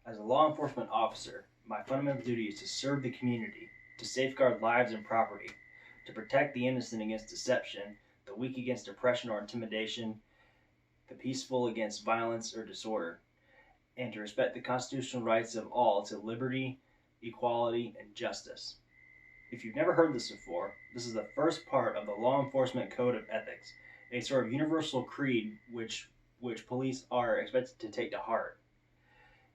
As a law enforcement officer, my fundamental duty is to serve the community, to safeguard lives and property, to protect the innocent against deception, the weak against oppression or intimidation, the peaceful against violence or disorder, and to respect the constitutional rights of all to liberty, equality, and justice. If you've never heard this before, this is the first part of the Law Enforcement Code of Ethics, a sort of universal creed which police are expected to take to heart.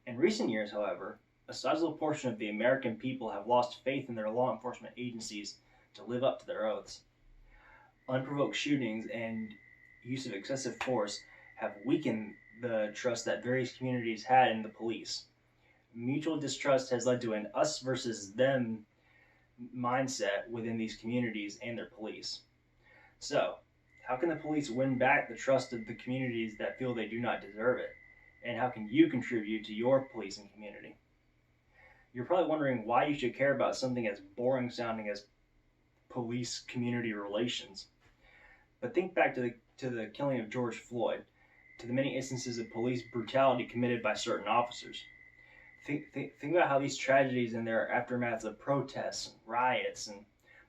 In recent years, however, a sizable portion of the American people have lost faith in their law enforcement agencies to live up to their oaths. Unprovoked shootings and use of excessive force have weakened the trust that various communities had in the police. Mutual distrust has led to an us versus them mindset within these communities and their police. So, how can the police win back the trust of the communities that feel they do not deserve it? And how can you contribute to your policing community? You're probably wondering why you should care about something as boring sounding as police community relations. But think back to the killing of George Floyd, to the many instances of police brutality committed by certain officers. Think about how these tragedies and their aftermaths of protests, riots, and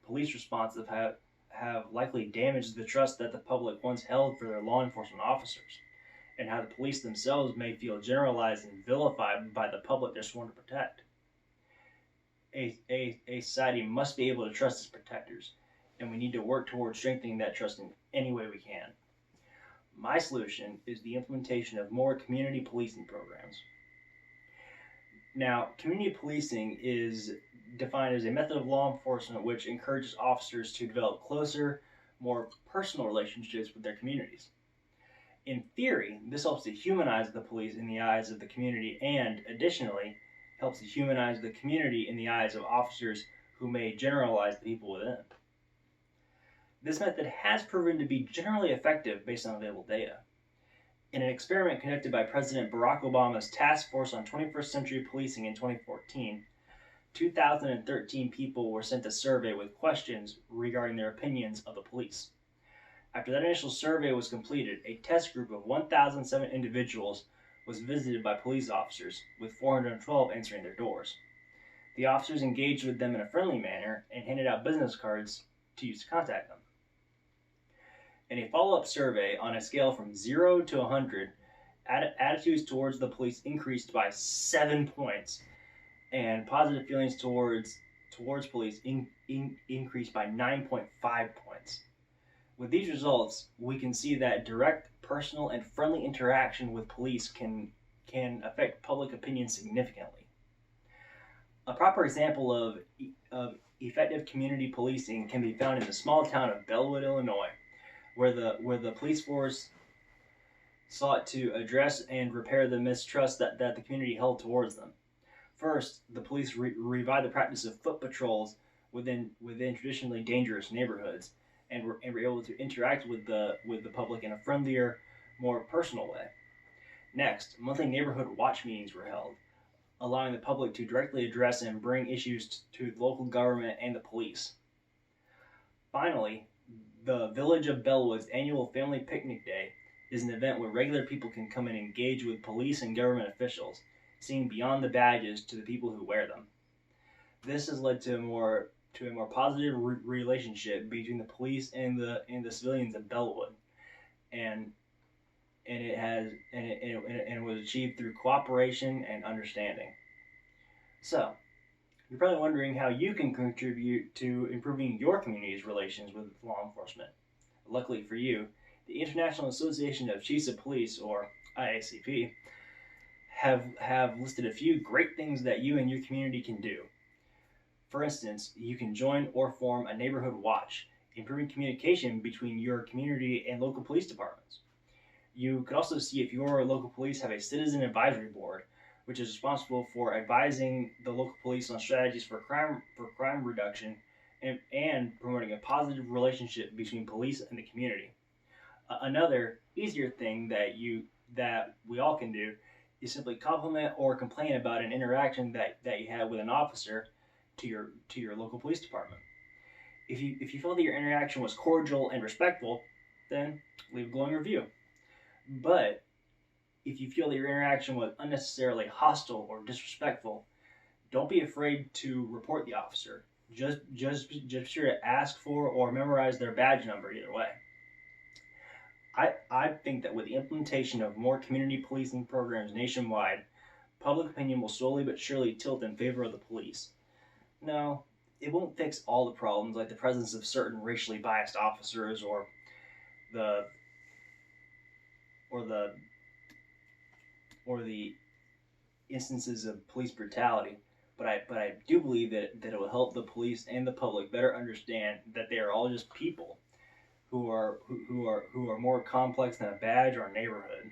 police responses have likely damaged the trust that the public once held for their law enforcement officers, and how the police themselves may feel generalized and vilified by the public they're sworn to protect. A society must be able to trust its protectors, and we need to work towards strengthening that trust in any way we can. My solution is the implementation of more community policing programs. Now, community policing is defined as a method of law enforcement which encourages officers to develop closer, more personal relationships with their communities. In theory, this helps to humanize the police in the eyes of the community and, additionally, helps to humanize the community in the eyes of officers who may generalize the people within it. This method has proven to be generally effective based on available data. In an experiment conducted by President Barack Obama's Task Force on 21st Century Policing in 2014, 2,013 people were sent a survey with questions regarding their opinions of the police. After that initial survey was completed, a test group of 1,007 individuals was visited by police officers, with 412 answering their doors. The officers engaged with them in a friendly manner and handed out business cards to use to contact them. In a follow-up survey on a scale from 0 to 100, attitudes towards the police increased by 7 points, and positive feelings towards police increased by 9.5 points. With these results, we can see that direct, personal, and friendly interaction with police can affect public opinion significantly. A proper example of effective community policing can be found in the small town of Bellwood, Illinois, where the police force sought to address and repair the mistrust that the community held towards them. First, the police revived the practice of foot patrols within traditionally dangerous neighborhoods, and were able to interact with the public in a friendlier, more personal way. Next, monthly neighborhood watch meetings were held, allowing the public to directly address and bring issues to the local government and the police. Finally, the Village of Bellwood's annual Family Picnic Day is an event where regular people can come and engage with police and government officials, seeing beyond the badges to the people who wear them. This has led to a more positive relationship between the police and the civilians of Bellwood, and it was achieved through cooperation and understanding. So, you're probably wondering how you can contribute to improving your community's relations with law enforcement. Luckily for you, the International Association of Chiefs of Police, or IACP, have listed a few great things that you and your community can do. For instance, you can join or form a neighborhood watch, improving communication between your community and local police departments. You could also see if your local police have a citizen advisory board, which is responsible for advising the local police on strategies for crime reduction and promoting a positive relationship between police and the community. Another easier thing that we all can do is simply compliment or complain about an interaction that you had with an officer to your local police department. If you felt that your interaction was cordial and respectful, then leave a glowing review. But if you feel that your interaction was unnecessarily hostile or disrespectful, don't be afraid to report the officer. Just sure to ask for or memorize their badge number either way. I think that with the implementation of more community policing programs nationwide, public opinion will slowly but surely tilt in favor of the police. No, it won't fix all the problems like the presence of certain racially biased officers the or the or the instances of police brutality. But I do believe that it will help the police and the public better understand that they are all just people who are more complex than a badge or a neighborhood.